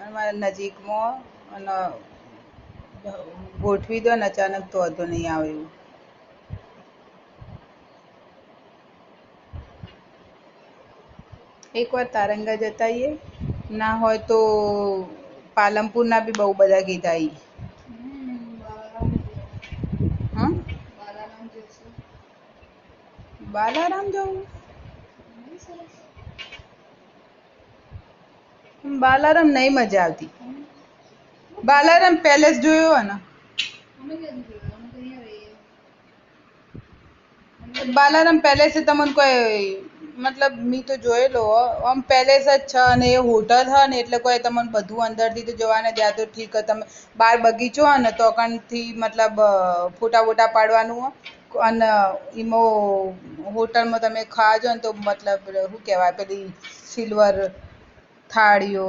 અમારા નજીકમાં અને ગોઠવી દો ને અચાનક તો વાંધો નહીં આવે એવું. એકવાર તારંગા જતા આવીએ, ના હોય તો પાલનપુરના બી બહુ બધા કીધા ઈ. હા બાલારામ જવું? બાલારામ નહીં મજા આવતી. બાલારામ પેલેસ જોયો હે ને? બાલારામ પેલેસ તમને કોઈ મતલબ મી તો જોયેલો આમ પેલેસ જ છે અને એ હોટલ છે ને એટલે કોઈ તમને બધું અંદરથી તો જોવાને ત્યાં તો ઠીક તમે બાર બગીચો હે ને તો કણથી મતલબ ફોટા વોટા પાડવાનું અને એમાં હોટલમાં તમે ખાવા જો ને તો મતલબ શું કહેવાય પેલી સિલ્વર થાળીઓ